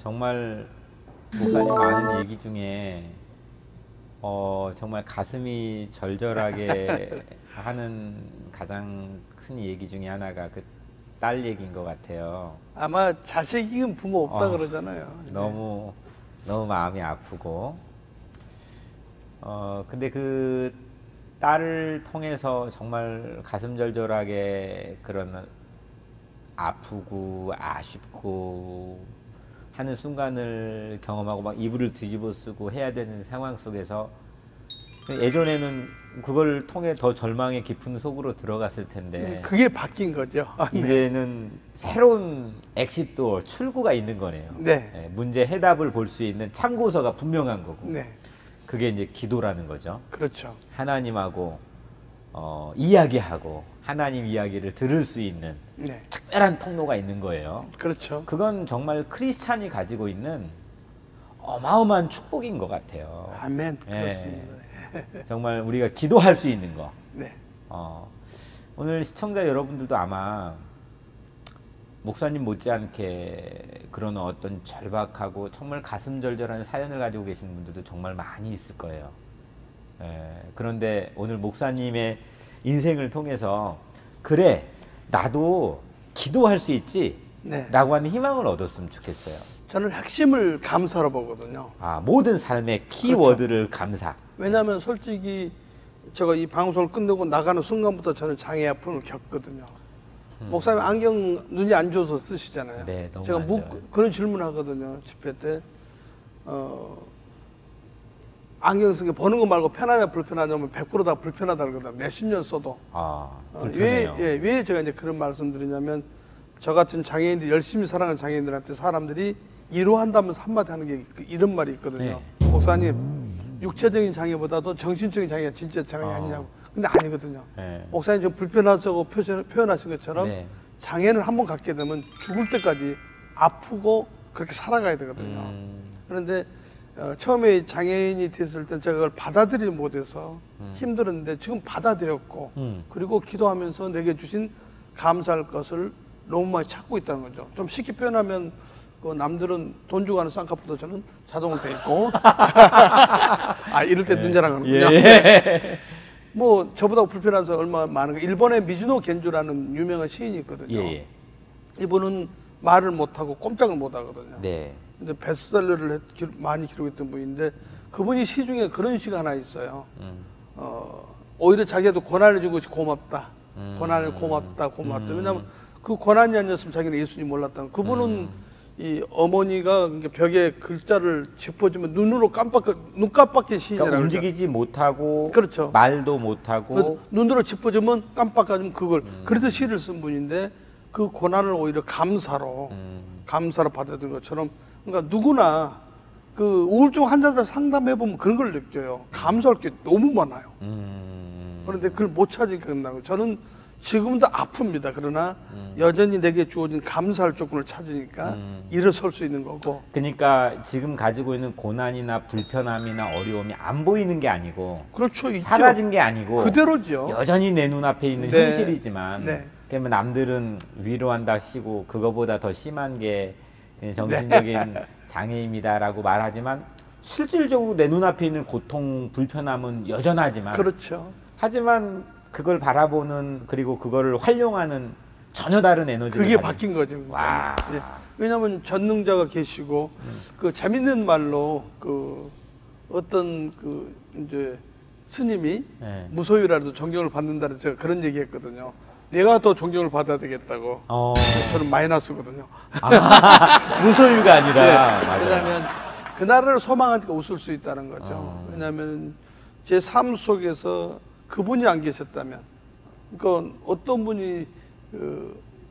정말 목사님 많은 얘기 중에 정말 가슴이 절절하게 하는 가장 큰 얘기 중에 하나가 그 딸 얘기인 것 같아요. 아마 자식 이긴 부모 없다 그러잖아요. 너무 마음이 아프고 근데 그 딸을 통해서 정말 가슴 절절하게 그런 아프고 아쉽고 하는 순간을 경험하고 막 이불을 뒤집어 쓰고 해야 되는 상황 속에서 예전에는 그걸 통해 더 절망의 깊은 속으로 들어갔을 텐데 그게 바뀐 거죠. 이제는 새로운 엑시트도 출구가 있는 거네요. 네. 문제 해답을 볼 수 있는 참고서가 분명한 거고 네. 그게 이제 기도라는 거죠. 그렇죠. 하나님하고 이야기하고 하나님 이야기를 들을 수 있는 네. 특별한 통로가 있는 거예요. 그렇죠. 그건 정말 크리스찬이 가지고 있는 어마어마한 축복인 것 같아요. 아멘. 그렇습니다. 정말 우리가 기도할 수 있는 거. 네. 오늘 시청자 여러분들도 아마 목사님 못지않게 그런 어떤 절박하고 정말 가슴 절절한 사연을 가지고 계신 분들도 정말 많이 있을 거예요. 그런데 오늘 목사님의 인생을 통해서 그래 나도 기도할 수 있지 네. 라고 하는 희망을 얻었으면 좋겠어요. 저는 핵심을 감사로 보거든요. 모든 삶의 키워드를 그렇죠. 감사. 왜냐하면 솔직히 제가 이 방송을 끝내고 나가는 순간부터 저는 장애 아픔을 겪거든요. 목사님 안경 눈이 안 좋아서 쓰시잖아요. 네, 너무 제가 안 좋아요. 그런 질문을 하거든요. 집회 때 안경 쓰기 보는 거 말고 편하냐 불편하냐면 100%다 불편하다 그러거든요. 몇십 년 써도. 불편해요. 왜 제가 이제 그런 말씀 드리냐면 저 같은 장애인들 열심히 사랑하는 장애인들한테 사람들이 이루한다면서 한마디 하는 게 이런 말이 있거든요. 네. 목사님 육체적인 장애보다도 정신적인 장애가 진짜 장애 아니냐고. 근데 아니거든요. 네. 목사님 좀 불편하다고 표현하신 것처럼 네. 장애를 한번 갖게 되면 죽을 때까지 아프고 그렇게 살아가야 되거든요. 그런데 처음에 장애인이 됐을 때 제가 그걸 받아들이지 못해서 힘들었는데 지금 받아들였고 그리고 기도하면서 내게 주신 감사할 것을 너무 많이 찾고 있다는 거죠. 좀 쉽게 표현하면 남들은 돈 주고 하는 쌍꺼풀도 저는 자동으로 돼 있고 이럴 때 눈 자랑하는군요. 예. 뭐 저보다 불편한 사람 얼마나 많은 거. 일본의 미즈노 겐주라는 유명한 시인이 있거든요. 예. 이분은 말을 못하고 꼼짝을 못하거든요. 네. 근데 베스트셀러를 많이 기록했던 분인데 그분이 시 중에 그런 시가 하나 있어요. 오히려 자기도 고난을 준 것이 고맙다. 고난을 고맙다. 왜냐하면 그 고난이 아니었으면 자기는 예수님 몰랐다. 그분은 이 어머니가 벽에 글자를 짚어주면 눈 깜빡인 시인이라고. 그러니까 움직이지 못하고, 그렇죠. 말도 못하고, 눈으로 짚어주면 깜빡하면 그걸. 그래서 시를 쓴 분인데 그 고난을 오히려 감사로 받아들인 것처럼. 그러니까 누구나 그 우울증 환자들 상담해 보면 그런 걸 느껴요. 감사할 게 너무 많아요. 그런데 그걸 못 찾으니까 끝나고. 저는 지금도 아픕니다. 그러나 여전히 내게 주어진 감사할 조건을 찾으니까 일어설 수 있는 거고. 그러니까 지금 가지고 있는 고난이나 불편함이나 어려움이 안 보이는 게 아니고, 그렇죠, 있죠. 사라진 게 아니고 그대로죠. 여전히 내 눈앞에 있는 네. 현실이지만, 네. 그러면 남들은 위로한다 시고 그거보다 더 심한 게 정신적인 장애입니다라고 말하지만 실질적으로 내 눈앞에 있는 고통, 불편함은 여전하지만, 그렇죠. 하지만 그걸 바라보는 그리고 그거를 활용하는 전혀 다른 에너지가 그게 바뀐 거죠. 와. 예. 왜냐하면 전능자가 계시고 그 재밌는 말로 그 어떤 그 이제 스님이 네. 무소유라도 존경을 받는다 해서 제가 그런 얘기했거든요. 내가 더 존경을 받아야 되겠다고. 저는 마이너스거든요. 무소유가 아니라. 네. 맞아요. 왜냐하면 그 나라를 소망하니까 웃을 수 있다는 거죠. 왜냐하면 제 삶 속에서 그분이 안 계셨다면, 그러니까 어떤 분이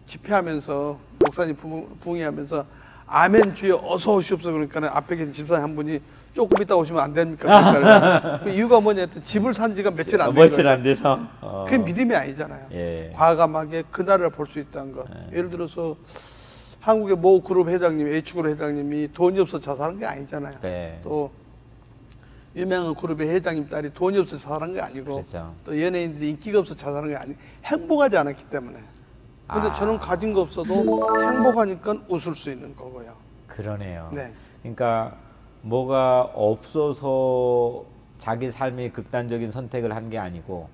집회하면서 목사님 부흥회하면서 아멘 주여 어서 오시옵소서 그러니까 앞에 계신 집사님 한 분이 조금 이따 오시면 안 됩니까? 그 이유가 뭐냐 했더니 집을 산 지가 며칠 안 된 거예요. 안 돼서. 그게 믿음이 아니잖아요. 예. 과감하게 그 나라를 볼 수 있다는 것. 예를 들어서 한국의 모 그룹 회장님, H그룹 회장님이 돈이 없어 자살한 게 아니잖아요. 네. 또 유명한 그룹의 회장님 딸이 돈이 없어 자살한 게 아니고, 그렇죠. 또 연예인들이 인기가 없어 자살한 게 아니고 행복하지 않았기 때문에. 근데 저는 가진 거 없어도 행복하니까 웃을 수 있는 거고요. 그러네요. 네. 그러니까 뭐가 없어서 자기 삶의 극단적인 선택을 한 게 아니고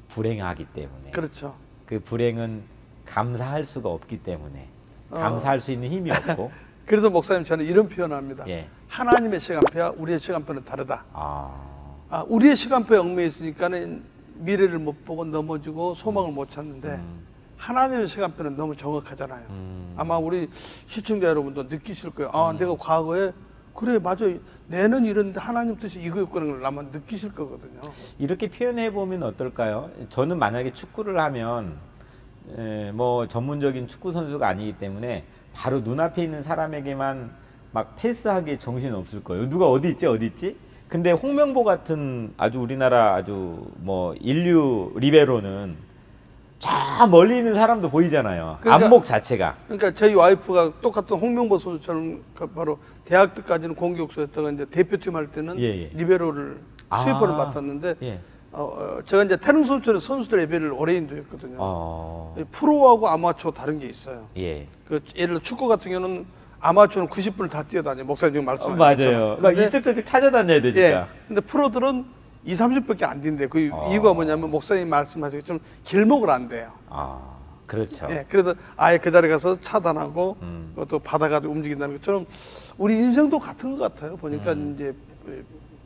불행하기 때문에. 그렇죠. 그 불행은 감사할 수가 없기 때문에 감사할 수 있는 힘이 없고. 그래서 목사님 저는 이런 표현을 합니다. 예. 하나님의 시간표와 우리의 시간표는 다르다. 아, 우리의 시간표에 얽매여 있으니까는 미래를 못 보고 넘어지고 소망을 못 찾는데 하나님의 시간표는 너무 정확하잖아요. 아마 우리 시청자 여러분도 느끼실 거예요. 내가 과거에 그래 맞아 내는 이런데 하나님 뜻이 이거였구나 걸 아마 느끼실 거거든요. 이렇게 표현해 보면 어떨까요? 저는 만약에 축구를 하면 뭐 전문적인 축구 선수가 아니기 때문에 바로 눈앞에 있는 사람에게만 막 패스하기에 정신 없을 거예요. 누가 어디 있지? 근데 홍명보 같은 아주 우리나라 아주 뭐 인류 리베로는 저 멀리 있는 사람도 보이잖아요. 그러니까, 안목 자체가. 그러니까 저희 와이프가 똑같은 홍명보 선수처럼 바로 대학 때까지는 공격수였다가 이제 대표팀 할 때는 리베로를 스위퍼를 맡았는데 제가 이제 태릉 선수촌의 선수들 예배를 오래 인도했거든요. 프로하고 아마추어 다른 게 있어요. 예를 들어 축구 같은 경우는 아마추어는 90분을 다 뛰어다녀요. 목사님 지금 말씀하신 맞아요. 막 이쪽 저쪽 찾아다녀야 되니까. 근데 프로들은 2, 30분밖에 안 뛴대. 그 이유가 뭐냐면 목사님 말씀하시기처럼 길목을 안 돼요. 그렇죠. 그래서 아예 그 자리에 가서 차단하고 또 받아가지고 움직인다는 것처럼 우리 인생도 같은 것 같아요. 보니까 이제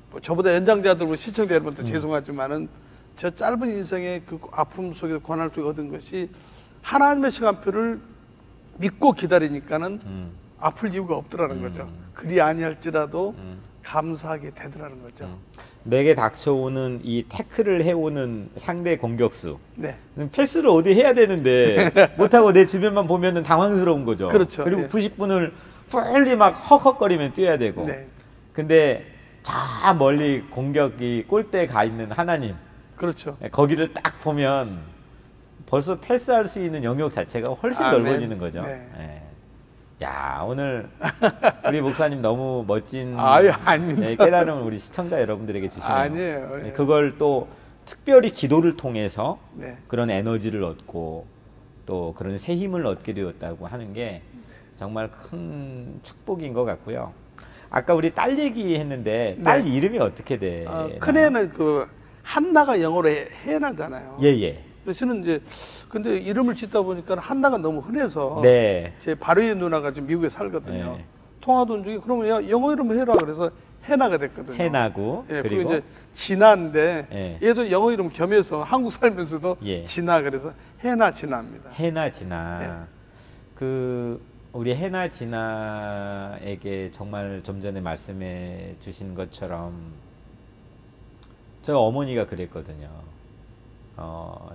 뭐 저보다 연장자들, 시청자 여러분들 죄송하지만은 저 짧은 인생의 그 아픔 속에서 고난을 통해 얻은 것이 하나님의 시간표를 믿고 기다리니까는 아플 이유가 없더라는 거죠. 그리 아니할지라도 감사하게 되더라는 거죠. 내게 닥쳐오는 이 태클을 해오는 상대 공격수. 네. 패스를 어디 해야 되는데 못하고 내 주변만 보면은 당황스러운 거죠. 그렇죠. 그리고 90분을 풀리 막 헉헉거리면 뛰어야 되고. 근데 저 멀리 공격이 골대에 가 있는 하나님. 그렇죠. 거기를 딱 보면 벌써 패스할 수 있는 영역 자체가 훨씬 넓어지는 거죠. 야, 오늘 우리 목사님 너무 멋진 깨달음을 우리 시청자 여러분들에게 주시네요. 아니에요. 그걸 또 특별히 기도를 통해서 그런 에너지를 얻고 또 그런 새 힘을 얻게 되었다고 하는 게 정말 큰 축복인 것 같고요. 아까 우리 딸 얘기했는데 딸 이름이 어떻게 돼? 큰애는 그 한나가 영어로 해나잖아요. 그래서 저는 이제 근데 이름을 짓다 보니까 한나가 너무 흔해서 제 바로의 누나가 지금 미국에 살거든요. 통화돈 중에 그러면 야 영어 이름 해라 그래서 해나가 됐거든요. 해나고 그리고 이제 진아인데 얘도 영어 이름 겸해서 한국 살면서도 진아 그래서 해나 진아입니다. 해나 진아. 그 우리 해나 진아에게 정말 좀 전에 말씀해 주신 것처럼 저희 어머니가 그랬거든요.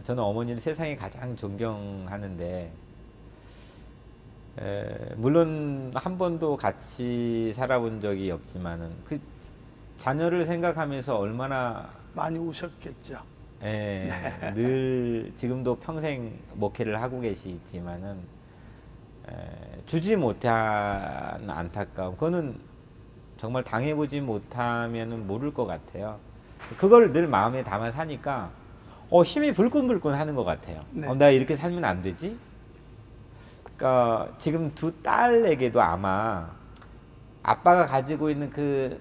저는 어머니를 세상에 가장 존경하는데 물론 한 번도 같이 살아본 적이 없지만은 그 자녀를 생각하면서 얼마나 많이 우셨겠죠. 늘 지금도 평생 목회를 하고 계시지만은 주지 못한 안타까움, 그거는 정말 당해보지 못하면은 모를 것 같아요. 그걸 늘 마음에 담아 사니까 힘이 불끈불끈 하는 것 같아요. 내가 이렇게 살면 안 되지? 그러니까 지금 두 딸에게도 아마 아빠가 가지고 있는 그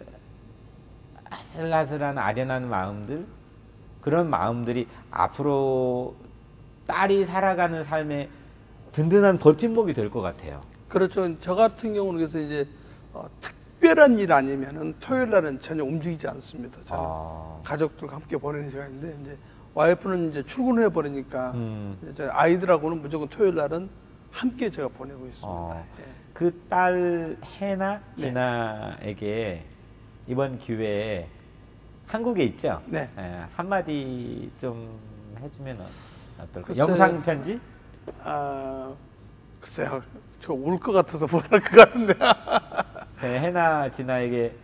아슬아슬한 아련한 마음들, 그런 마음들이 앞으로 딸이 살아가는 삶의 든든한 버팀목이 될 것 같아요. 그렇죠. 저 같은 경우는 그래서 이제 특별한 일 아니면은 토요일 날은 전혀 움직이지 않습니다. 저는 가족들과 함께 보내는 시간인데 이제 와이프는 이제 출근을 해버리니까 이제 아이들하고는 무조건 토요일 날은 함께 제가 보내고 있습니다. 그 딸 해나 진아에게 이번 기회에 한국에 있죠? 한마디 좀 해주면 어떨까요? 영상 편지? 글쎄요, 저 울 것 같아서 못할 것 같은데. 해나 진아에게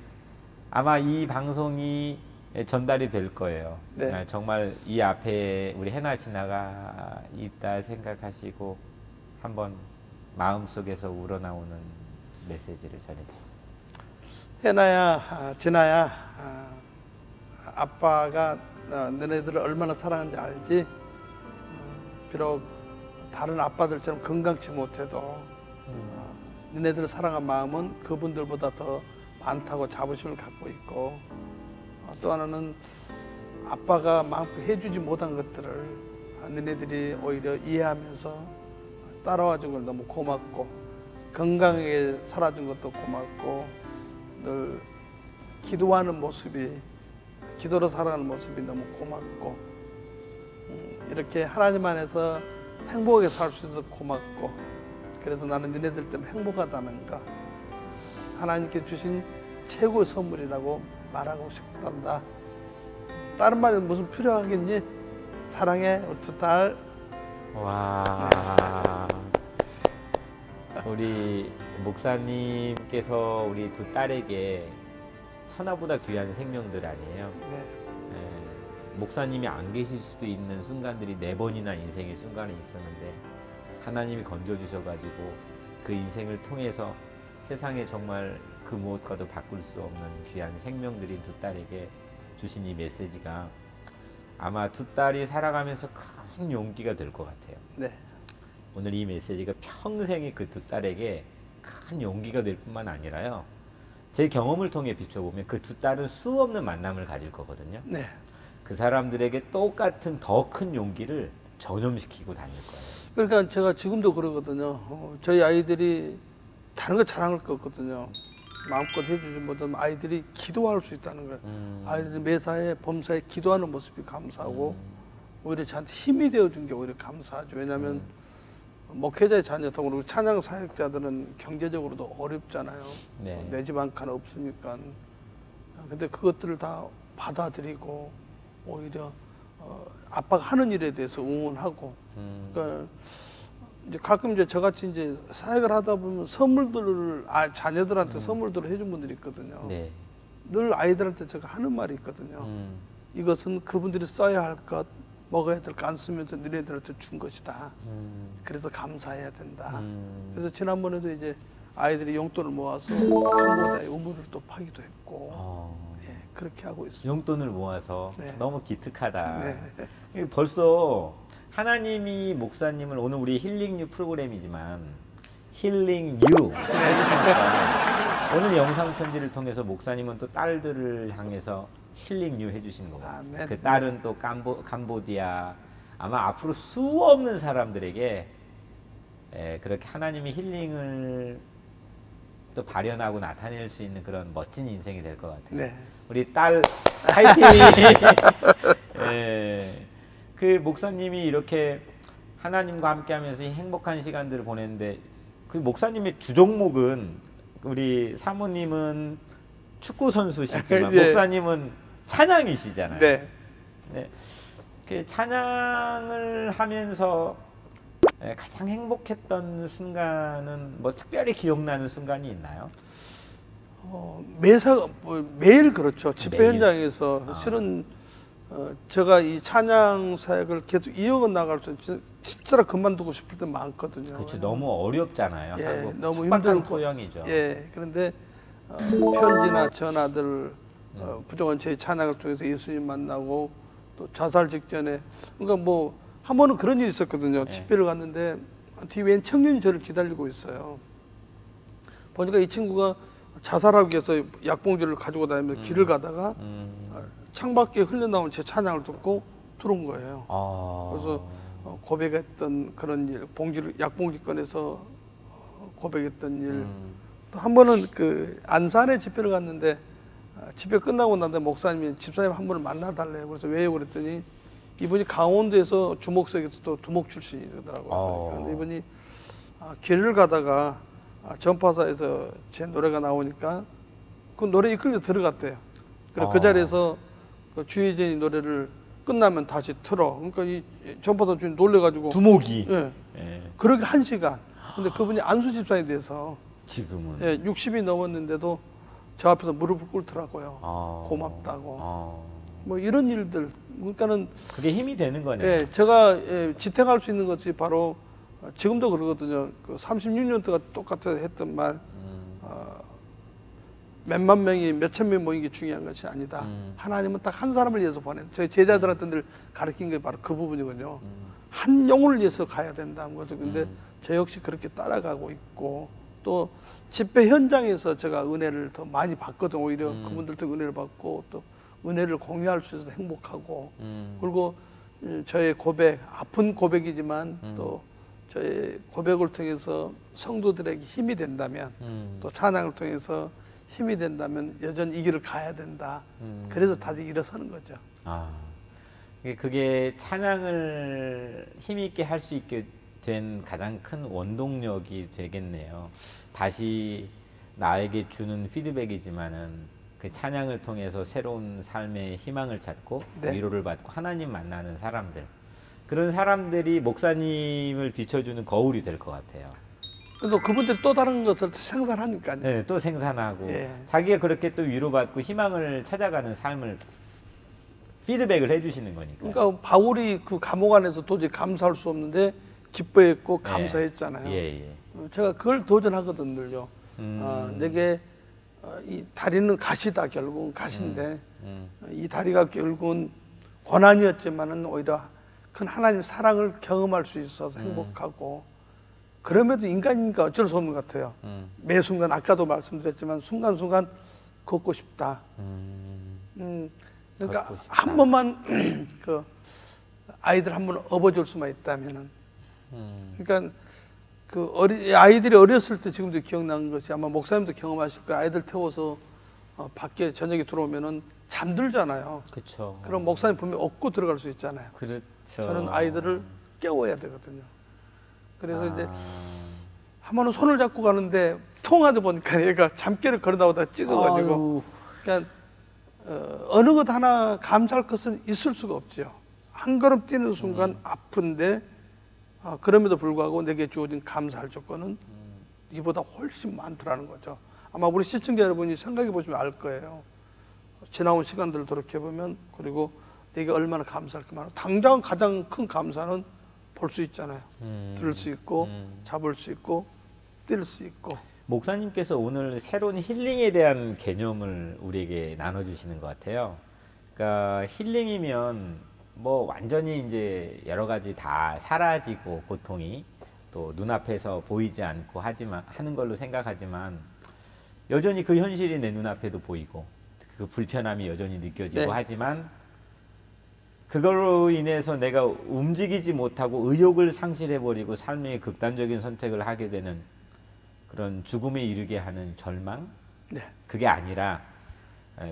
아마 이 방송이 전달이 될 거예요. 정말 이 앞에 우리 해나 진아가 있다 생각하시고 한번 마음속에서 우러나오는 메시지를 전해주세요. 해나야, 진아야, 아빠가 너네들을 얼마나 사랑하는지 알지? 비록 다른 아빠들처럼 건강치 못해도 너네들을 사랑한 마음은 그분들보다 더 많다고 자부심을 갖고 있고, 또 하나는 아빠가 마음껏 해주지 못한 것들을 너네들이 오히려 이해하면서 따라와 준 걸 너무 고맙고, 건강하게 살아준 것도 고맙고, 늘 기도하는 모습이, 기도로 살아가는 모습이 너무 고맙고, 이렇게 하나님 안에서 행복하게 살 수 있어서 고맙고, 그래서 나는 너네들 때문에 행복하다는 거, 하나님께 주신 최고의 선물이라고 말하고 싶단다. 다른 말이 무슨 필요하겠니? 사랑해, 우리 두 딸. 와. 우리 목사님께서 우리 두 딸에게 천하보다 귀한 생명들 아니에요? 네. 예, 목사님이 안 계실 수도 있는 순간들이 4번이나 인생의 순간이 있었는데 하나님이 건져주셔가지고 그 인생을 통해서 세상에 정말 그 무엇과도 바꿀 수 없는 귀한 생명들인 두 딸에게 주신 이 메시지가 아마 두 딸이 살아가면서 큰 용기가 될 것 같아요. 네. 오늘 이 메시지가 평생의 그 두 딸에게 큰 용기가 될 뿐만 아니라요, 제 경험을 통해 비춰보면 그 두 딸은 수없는 만남을 가질 거거든요. 네. 그 사람들에게 똑같은 더 큰 용기를 전염시키고 다닐 거예요. 그러니까 제가 지금도 그러거든요. 저희 아이들이 다른 거 자랑할 거 없거든요. 마음껏 해주지 못하면 아이들이 기도할 수 있다는 거예요. 아이들이 매사에 범사에 기도하는 모습이 감사하고, 오히려 저한테 힘이 되어준 게 오히려 감사하죠. 왜냐하면 목회자의 자녀도 그렇고 찬양 사역자들은 경제적으로도 어렵잖아요. 네. 내 집 한 칸 없으니까. 근데 그것들을 다 받아들이고 오히려 아빠가 하는 일에 대해서 응원하고. 그러니까 이제 가끔 이제 저같이 이제 사역을 하다 보면 선물들을 자녀들한테 선물들을 해준 분들이 있거든요. 네. 늘 아이들한테 제가 하는 말이 있거든요. 이것은 그분들이 써야 할 것, 먹어야 될 거 안 쓰면서 너네들한테 준 것이다. 그래서 감사해야 된다. 그래서 지난번에도 이제 아이들이 용돈을 모아서 캄보디아에 우물을 또 파기도 했고, 예, 그렇게 하고 있습니다. 용돈을 모아서. 네. 너무 기특하다. 네. 벌써 하나님이 목사님을, 오늘 우리 힐링유 프로그램이지만 힐링유 해주시니까 오늘 영상 편지를 통해서 목사님은 또 딸들을 향해서 힐링유 해주신 거고, 아멘. 그 딸은 또 캄보디아, 아마 앞으로 수없는 사람들에게 그렇게 하나님이 힐링을 또 발현하고 나타낼 수 있는 그런 멋진 인생이 될 것 같아요. 네. 우리 딸 화이팅! 예. 그 목사님이 이렇게 하나님과 함께하면서 행복한 시간들을 보냈는데, 그 목사님의 주종목은, 우리 사모님은 축구 선수시지만 네. 목사님은 찬양이시잖아요. 네. 네. 그 찬양을 하면서 가장 행복했던 순간은 뭐 특별히 기억나는 순간이 있나요? 매일 그렇죠. 집회 매일. 현장에서 실은 제가 이 찬양 사역을 계속 이어가 나갈 수 진짜로 그만두고 싶을 때 많거든요. 그렇죠. 너무 어렵잖아요. 예, 너무 척박한 힘들고 토형이죠. 예, 그런데 편지나 전화들 부족한 제 찬양을 통해서 예수님 만나고, 또 자살 직전에, 그러니까 뭐 한 번은 그런 일이 있었거든요. 집회를 갔는데 뒤에 웬 청년이 저를 기다리고 있어요. 보니까 이 친구가 자살하기 위해서 약봉지를 가지고 다니면서 길을 가다가 창밖에 흘러나온 제 찬양을 듣고 들어온 거예요. 그래서 고백했던 그런 일, 약봉지 꺼내서 고백했던 일. 또 한 번은 그 안산에 집회를 갔는데, 집회 끝나고 난데 목사님이 집사님 한 분을 만나달래요. 그래서 왜요? 그랬더니 이분이 강원도에서 주목석에서 또 두목 출신이더라고요. 그런데 이분이 길을 가다가 전파사에서 제 노래가 나오니까 그 노래 이끌려 들어갔대요. 그래서 그 자리에서 그 주희진이 노래를 끝나면 다시 틀어. 그러니까 이 전파사 주인 놀래가지고 두목이. 예. 그러길 1시간. 근데 그분이 안수 집사에 대해서 지금은 60이 넘었는데도 저 앞에서 무릎을 꿇더라고요. 고맙다고. 뭐 이런 일들. 그러니까는 그게 힘이 되는 거네요. 예, 제가 지탱할 수 있는 것이 바로 지금도 그러거든요. 그 36년 동안 똑같이 했던 말. 몇만 명이 몇천 명 모인 게 중요한 것이 아니다. 하나님은 딱 한 사람을 위해서 보낸. 저희 제자들한테 늘 가르친 게 바로 그 부분이거든요. 한 영혼을 위해서 가야 된다는 거죠. 근데 저 역시 그렇게 따라가고 있고, 또 집회 현장에서 제가 은혜를 더 많이 받거든. 오히려 그분들도 은혜를 받고 또 은혜를 공유할 수 있어서 행복하고 그리고 저의 고백, 아픈 고백이지만 또 저의 고백을 통해서 성도들에게 힘이 된다면 또 찬양을 통해서 힘이 된다면 여전히 이 길을 가야 된다. 그래서 다시 일어서는 거죠. 아, 그게 찬양을 힘 있게 할 수 있게 된 가장 큰 원동력이 되겠네요. 다시 나에게 주는 피드백이지만은 그 찬양을 통해서 새로운 삶의 희망을 찾고 네. 위로를 받고 하나님 만나는 사람들, 그런 사람들이 목사님을 비춰주는 거울이 될 것 같아요. 또 그분들이 또 다른 것을 생산하니까요. 네, 또 생산하고 예. 자기가 그렇게 또 위로받고 희망을 찾아가는 삶을 피드백을 해주시는 거니까. 그러니까 바울이 그 감옥 안에서 도저히 감사할 수 없는데 기뻐했고 감사했잖아요. 예. 제가 그걸 도전하거든요. 내게 이 다리는 가시다. 결국은 가시인데 이 다리가 결국은 고난이었지만은 오히려 큰 하나님의 사랑을 경험할 수 있어서 행복하고 그럼에도 인간이니까 어쩔 수 없는 것 같아요. 매 순간 아까도 말씀드렸지만 순간순간 걷고 싶다. 그러니까 걷고 싶다. 한 번만 그 아이들 한 번 업어줄 수만 있다면은 그러니까 그 아이들이 어렸을 때 지금도 기억나는 것이 아마 목사님도 경험하실 거예요. 아이들 태워서 밖에 저녁에 들어오면은 잠들잖아요. 그렇죠. 그럼 목사님 보면 업고 들어갈 수 있잖아요. 그렇죠. 저는 아이들을 깨워야 되거든요. 그래서 이제 한 번은 손을 잡고 가는데 통하다 보니까 얘가 잠결에 걸어 나오다 찍어가지고 그러니까 어느 것 하나 감사할 것은 있을 수가 없죠. 한 걸음 뛰는 순간 아픈데 그럼에도 불구하고 내게 주어진 감사할 조건은 이보다 훨씬 많더라는 거죠. 아마 우리 시청자 여러분이 생각해 보시면 알 거예요. 지나온 시간들을 돌이켜보면 그리고 내게 얼마나 감사할 게 많아. 당장 가장 큰 감사는 볼 수 있잖아요. 들을 수 있고 잡을 수 있고 뛸 수 있고. 목사님께서 오늘 새로운 힐링에 대한 개념을 우리에게 나눠주시는 것 같아요. 그러니까 힐링이면 뭐 완전히 이제 여러 가지 다 사라지고 고통이 또 눈앞에서 보이지 않고 하는 걸로 생각하지만 여전히 그 현실이 내 눈앞에도 보이고 그 불편함이 여전히 느껴지고 네. 하지만 그걸로 인해서 내가 움직이지 못하고 의욕을 상실해버리고 삶의 극단적인 선택을 하게 되는 그런 죽음에 이르게 하는 절망? 네. 그게 아니라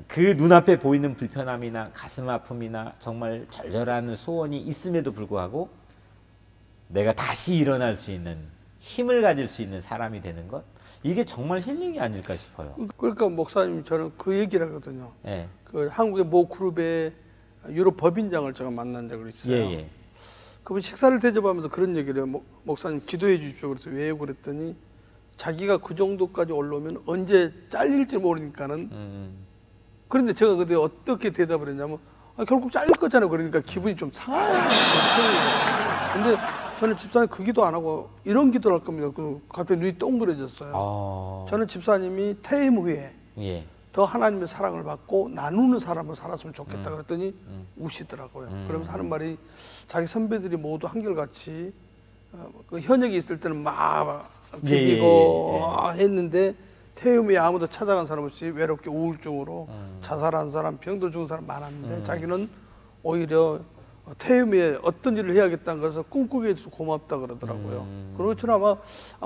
그 눈앞에 보이는 불편함이나 가슴 아픔이나 정말 절절한 소원이 있음에도 불구하고 내가 다시 일어날 수 있는 힘을 가질 수 있는 사람이 되는 것, 이게 정말 힐링이 아닐까 싶어요. 그러니까 목사님 저는 그 얘기를 하거든요. 예. 그 한국의 모 그룹의 유럽 법인장을 제가 만난 적이 있어요. 예. 그분 식사를 대접하면서 그런 얘기를 해요. 목사님 기도해 주십시오. 그래서 왜요? 그랬더니 자기가 그 정도까지 올라오면 언제 잘릴지 모르니까는 그런데 제가 그때 어떻게 대답을 했냐면 결국 잘릴 거잖아요. 그러니까 기분이 좀 상해요. 근데 저는 집사님 그 기도 안 하고 이런 기도를 할 겁니다. 갑자기 눈이 동그래졌어요. 저는 집사님이 퇴임 후에 예. 더 하나님의 사랑을 받고 나누는 사람으로 살았으면 좋겠다 그랬더니 우시더라고요. 그러면서 하는 말이 자기 선배들이 모두 한결같이 그 현역이 있을 때는 막 비비고 했는데 퇴임 후에 아무도 찾아간 사람 없이 외롭게 우울증으로 자살한 사람, 병도 죽은 사람 많았는데 자기는 오히려 퇴임 후에 어떤 일을 해야겠다는 것을 꿈꾸게 해줘서 고맙다 그러더라고요. 그리고 저는 아마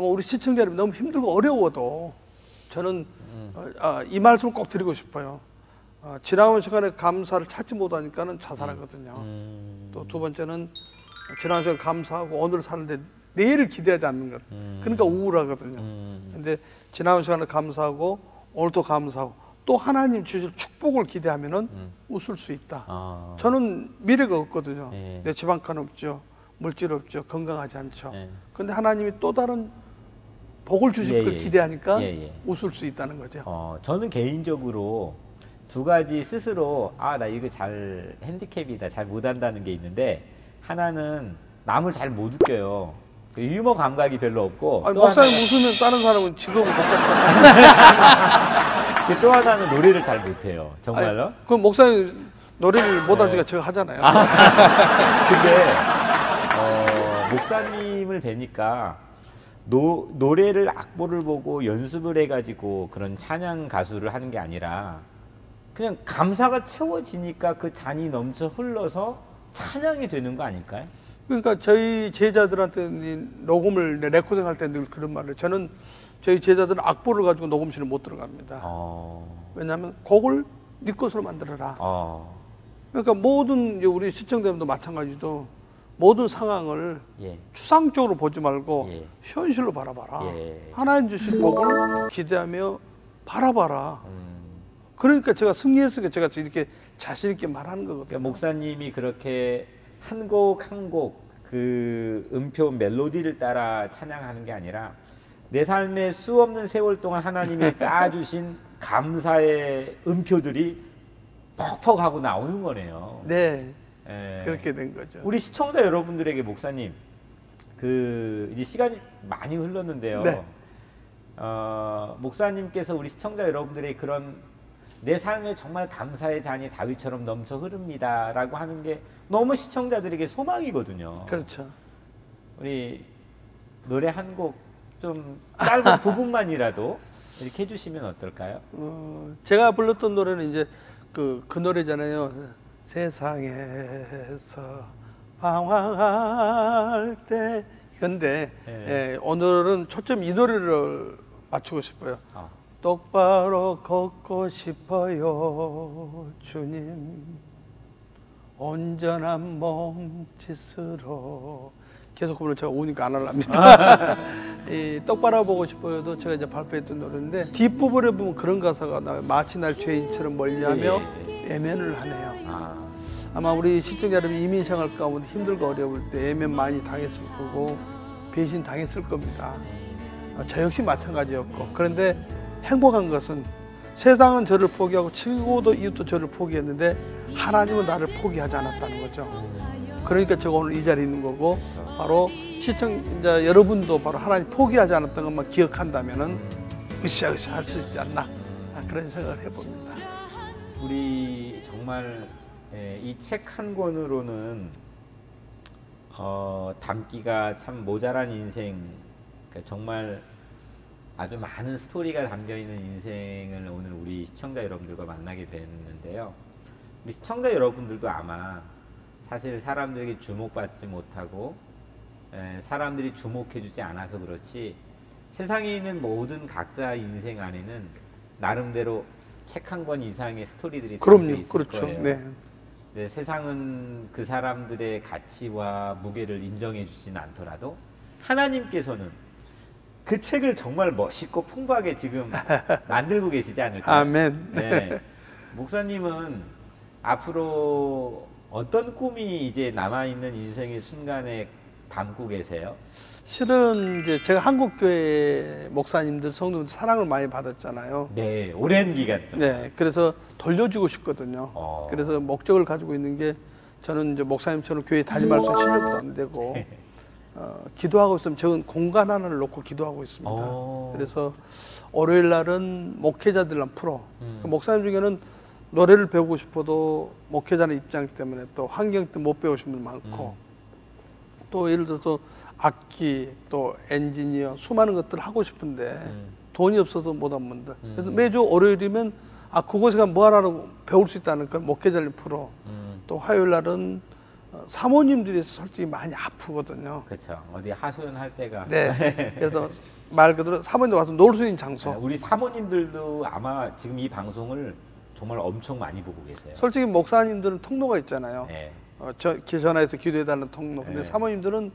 우리 시청자 여러분 너무 힘들고 어려워도 저는 이 말씀을 꼭 드리고 싶어요. 지나온 시간에 감사를 찾지 못하니까는 자살하거든요. 또 두 번째는 지나온 시간에 감사하고 오늘 사는데 내일을 기대하지 않는 것. 그러니까 우울하거든요. 근데 지나온 시간에 감사하고 오늘도 감사하고 또 하나님 주실 축복을 기대하면은 웃을 수 있다. 저는 미래가 없거든요. 내 집 한 칸 없죠. 물질 없죠. 건강하지 않죠. 근데 하나님이 또 다른 복을 주실 걸 기대하니까 웃을 수 있다는 거죠. 저는 개인적으로 두 가지 스스로 나 이거 잘 핸디캡이다, 잘 못한다는 게 있는데 하나는 남을 잘 못 웃겨요. 유머 감각이 별로 없고 목사님 웃으면 다른 사람은 직업을 못 갖잖아요. 또 하나는 노래를 잘 못해요. 정말로? 그럼 목사님 노래를 못하지가 제가 하잖아요. 근데 목사님을 뵈니까 노래를 악보를 보고 연습을 해가지고 그런 찬양 가수를 하는 게 아니라 그냥 감사가 채워지니까 그 잔이 넘쳐 흘러서 찬양이 되는 거 아닐까요? 그러니까 저희 제자들한테 녹음을 레코딩 할 때 늘 그런 말을 저는 저희 제자들은 악보를 가지고 녹음실에 못 들어갑니다. 왜냐하면 곡을 네 것으로 만들어라. 그러니까 모든 우리 시청자분도 마찬가지죠. 모든 상황을 예. 추상적으로 보지 말고 예. 현실로 바라봐라. 예. 하나님 주신 복을 기대하며 바라봐라. 그러니까 제가 승리했으니까 제가 이렇게 자신 있게 말하는 거거든요. 그러니까 목사님이 그렇게 한 곡 한 곡 그 음표 멜로디를 따라 찬양하는 게 아니라 내 삶에 수없는 세월 동안 하나님이 쌓아주신 감사의 음표들이 퍽퍽하고 나오는 거네요. 네, 예. 그렇게 된 거죠. 우리 시청자 여러분들에게 목사님, 그 이제 시간이 많이 흘렀는데요. 네. 목사님께서 우리 시청자 여러분들의 그런 내 삶에 정말 감사의 잔이 다윗처럼 넘쳐 흐릅니다라고 하는 게 너무 시청자들에게 소망이거든요. 그렇죠. 우리 노래 한 곡 좀 짧은 부분만이라도 이렇게 해주시면 어떨까요? 제가 불렀던 노래는 이제 그 노래잖아요. 세상에서 방황할 때. 근데 예, 오늘은 초점 이 노래를 맞추고 싶어요. 똑바로 걷고 싶어요, 주님. 온전한 몸짓으로. 계속 그러면 제가 우니까 안 하랍니다. 이 똑바로 보고 싶어요도 제가 이제 발표했던 노래인데 뒷부분에 보면 그런 가사가 나와요. 마치 날 죄인처럼 멀리하며 애면을 하네요. 아마 우리 시청자 여러분 이민 생활 가운데 힘들고 어려울 때 애면 많이 당했을 거고 배신 당했을 겁니다. 저 역시 마찬가지였고, 그런데 행복한 것은 세상은 저를 포기하고 친구도 이웃도 저를 포기했는데 하나님은 나를 포기하지 않았다는 거죠. 그러니까 제가 오늘 이 자리에 있는 거고, 바로 시청자 여러분도 바로 하나님 포기하지 않았던 것만 기억한다면은 으쌰으쌰 할 수 있지 않나, 그런 생각을 해봅니다. 우리 정말 이 책 한 권으로는 담기가 참 모자란 인생, 그러니까 정말 아주 많은 스토리가 담겨있는 인생을 오늘 우리 시청자 여러분들과 만나게 됐는데요. 우리 시청자 여러분들도 아마 사실 사람들에게 주목받지 못하고 사람들이 주목해주지 않아서 그렇지 세상에 있는 모든 각자 인생 안에는 나름대로 책 한 권 이상의 스토리들이 담겨 있을 그렇죠. 거예요. 네. 네, 세상은 그 사람들의 가치와 무게를 인정해 주지는 않더라도 하나님께서는 그 책을 정말 멋있고 풍부하게 지금 만들고 계시지 않을까요? 아멘. 네. 목사님은 앞으로 어떤 꿈이 이제 남아있는 인생의 순간에 담고 계세요? 실은 이제 제가 한국교회 목사님들, 성도들 사랑을 많이 받았잖아요. 네, 오랜 기간 동안. 네, 그래서 돌려주고 싶거든요. 그래서 목적을 가지고 있는 게, 저는 이제 목사님처럼 교회 다니면서 실력도 안 되고 기도하고 있으면 저는 공간 하나를 놓고 기도하고 있습니다. 그래서 월요일 날은 목회자들랑 프로. 목사님 중에는 노래를 배우고 싶어도 목회자의 입장 때문에 또 환경 때문에 못 배우신 분 많고, 또 예를 들어서 악기, 또 엔지니어, 수많은 것들을 하고 싶은데 돈이 없어서 못한 분들. 그래서 매주 월요일이면 그곳에 가면 뭐 하나로 배울 수 있다는 걸 목회자를 풀어. 또 화요일 날은 사모님들이 솔직히 많이 아프거든요. 그렇죠. 어디 하소연할 때가. 네. 그래서 말 그대로 사모님들 와서 놀 수 있는 장소. 네, 우리 사모님들도 아마 지금 이 방송을 정말 엄청 많이 보고 계세요. 솔직히 목사님들은 통로가 있잖아요. 네. 전화해서 기도해달라는 통로. 근데 네. 사모님들은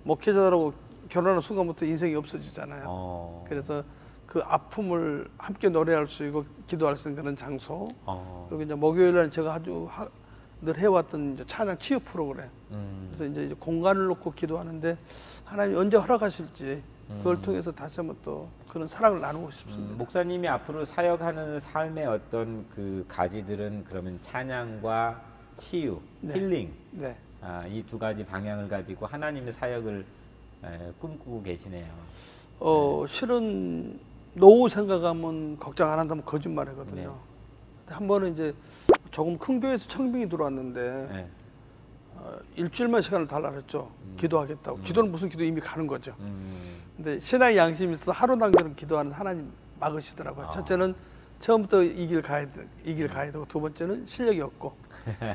목회자라고 결혼하는 순간부터 인생이 없어지잖아요. 그래서 그 아픔을 함께 노래할 수 있고 기도할 수 있는 그런 장소. 그리고 이제 목요일날 제가 아주 늘 해왔던 이제 찬양 치유 프로그램. 그래서 이제 공간을 놓고 기도하는데 하나님이 언제 허락하실지 그걸 통해서 다시 한번 또 그런 사랑을 나누고 싶습니다. 목사님이 앞으로 사역하는 삶의 어떤 그 가지들은 그러면 찬양과 치유, 네. 힐링, 네. 이 두 가지 방향을 가지고 하나님의 사역을 꿈꾸고 계시네요. 실은 노후 생각하면 걱정 안 한다면 거짓말이거든요. 한 번은 이제 조금 큰 교회에서 청빙이 들어왔는데 일주일만 시간을 달라 그랬죠. 기도하겠다고. 기도는 무슨 기도 이미 가는 거죠. 근데 신앙의 양심이 있어 하루 단계로 기도하는 하나님 막으시더라고요. 첫째는 처음부터 이 길 가야 되고, 두 번째는 실력이 없고,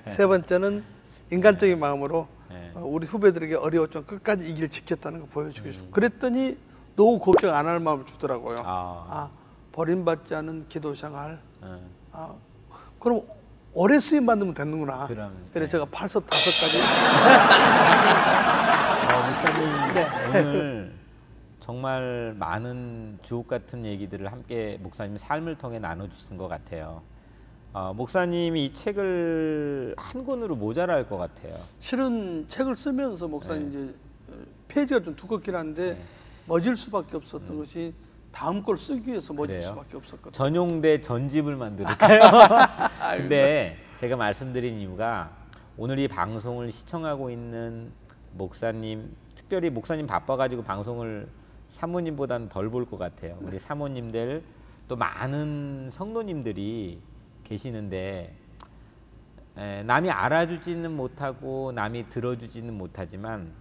세 번째는 인간적인 마음으로 우리 후배들에게 어려웠지만 끝까지 이 길 지켰다는 거 보여주고 싶고, 그랬더니 노후 걱정 안 할 마음을 주더라고요. 버림받지 않은 기도 생활. 그럼 오래 쓰임 받으면 되는구나. 그래서 제가 8섭 5가지. 목사님, 오늘 정말 많은 주옥 같은 얘기들을 함께 목사님 삶을 통해 나눠주신 것 같아요. 목사님이 이 책을 한 권으로 모자랄 것 같아요. 실은 책을 쓰면서 목사님 이제 페이지가 좀 두껍긴 한데 멎을 수밖에 없었던 것이 다음 걸 쓰기 위해서 멎을 수밖에 없었거든요. 전용대 전집을 만들까요? 근데 제가 말씀드린 이유가 오늘 이 방송을 시청하고 있는 목사님, 특별히 목사님 바빠가지고 방송을 사모님보다는 덜 볼 것 같아요. 우리 사모님들 또 많은 성도님들이 계시는데 남이 알아주지는 못하고 남이 들어주지는 못하지만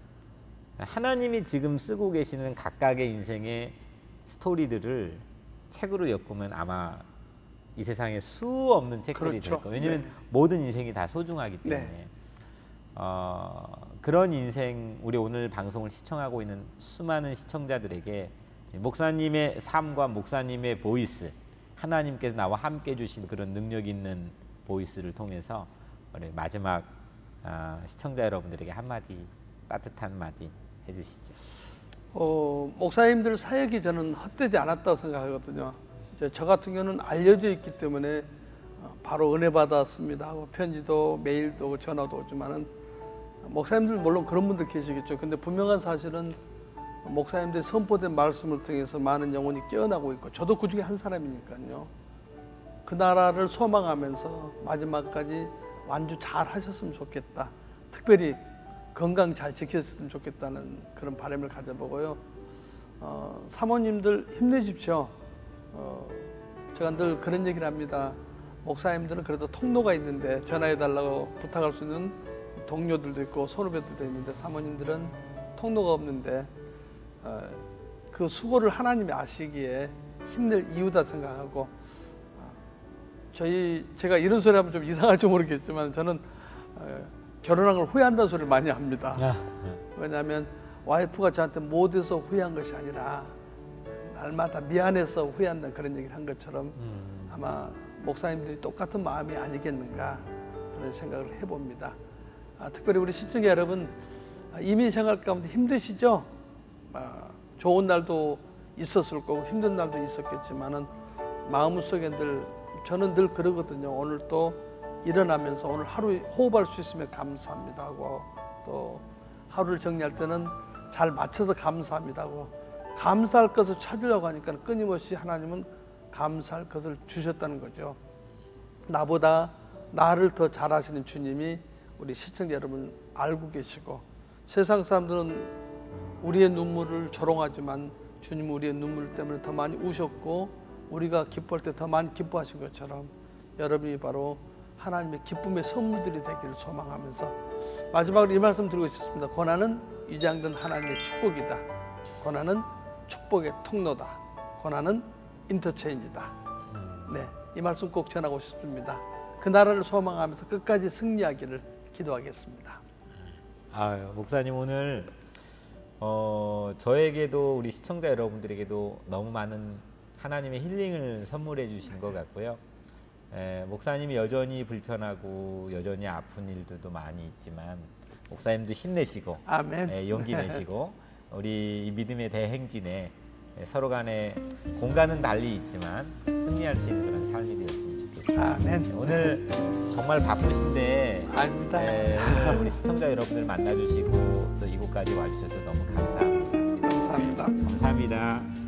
하나님이 지금 쓰고 계시는 각각의 인생의 스토리들을 책으로 엮으면 아마 이 세상에 수 없는 책들이 될 거예요. 왜냐하면 모든 인생이 다 소중하기 때문에. 그런 인생, 우리 오늘 방송을 시청하고 있는 수많은 시청자들에게 목사님의 삶과 목사님의 보이스, 하나님께서 나와 함께 주신 그런 능력 있는 보이스를 통해서 우리 마지막 시청자 여러분들에게 한마디, 따뜻한 마디 해주시죠. 목사님들 사역이 저는 헛되지 않았다고 생각하거든요. 저 같은 경우는 알려져 있기 때문에 바로 은혜 받았습니다 하고 편지도 메일도 오고 전화도 오지만은 목사님들 물론 그런 분들 계시겠죠. 근데 분명한 사실은 목사님들이 선포된 말씀을 통해서 많은 영혼이 깨어나고 있고 저도 그 중에 한 사람이니까요. 그 나라를 소망하면서 마지막까지 완주 잘 하셨으면 좋겠다. 특별히 건강 잘 지켰으면 좋겠다는 그런 바람을 가져보고요. 사모님들 힘내십시오. 제가 늘 그런 얘기를 합니다. 목사님들은 그래도 통로가 있는데 전화해달라고 부탁할 수 있는 동료들도 있고 선후배들도 있는데 사모님들은 통로가 없는데 그 수고를 하나님이 아시기에 힘낼 이유다 생각하고 제가 이런 소리 하면 좀 이상할지 모르겠지만 저는 결혼한 걸 후회한다는 소리를 많이 합니다. 왜냐하면 와이프가 저한테 못해서 후회한 것이 아니라 날마다 미안해서 후회한다는 그런 얘기를 한 것처럼 아마 목사님들이 똑같은 마음이 아니겠는가 그런 생각을 해봅니다. 특별히 우리 시청자 여러분 이민 생활 가운데 힘드시죠? 좋은 날도 있었을 거고 힘든 날도 있었겠지만은 마음속에 저는 늘 그러거든요. 오늘 또 일어나면서 오늘 하루 호흡할 수 있으면 감사합니다 하고 또 하루를 정리할 때는 잘 맞춰서 감사합니다 하고 감사할 것을 찾으려고 하니까 끊임없이 하나님은 감사할 것을 주셨다는 거죠. 나보다 나를 더 잘하시는 주님이 우리 시청자 여러분 알고 계시고 세상 사람들은 우리의 눈물을 조롱하지만 주님은 우리의 눈물 때문에 더 많이 우셨고 우리가 기뻐할 때 더 많이 기뻐하신 것처럼 여러분이 바로 하나님의 기쁨의 선물들이 되기를 소망하면서 마지막으로 이 말씀 드리고 싶습니다. 고난은 위장된 하나님의 축복이다. 고난은 축복의 통로다. 고난은 인터체인지다. 네, 이 말씀 꼭 전하고 싶습니다. 그 나라를 소망하면서 끝까지 승리하기를 기도하겠습니다. 목사님 오늘 저에게도 우리 시청자 여러분들에게도 너무 많은 하나님의 힐링을 선물해 주신 것 같고요. 목사님이 여전히 불편하고 여전히 아픈 일들도 많이 있지만 목사님도 힘내시고 아멘. 용기 내시고 우리 이 믿음의 대행진에 서로 간에 공간은 달리 있지만 승리할 수 있는 그런 삶이 되었으면 좋겠습니다. 아멘. 오늘 정말 바쁘신데 우리 시청자 여러분들 만나주시고 또 이곳까지 와주셔서 너무 감사합니다. 감사합니다. 감사합니다.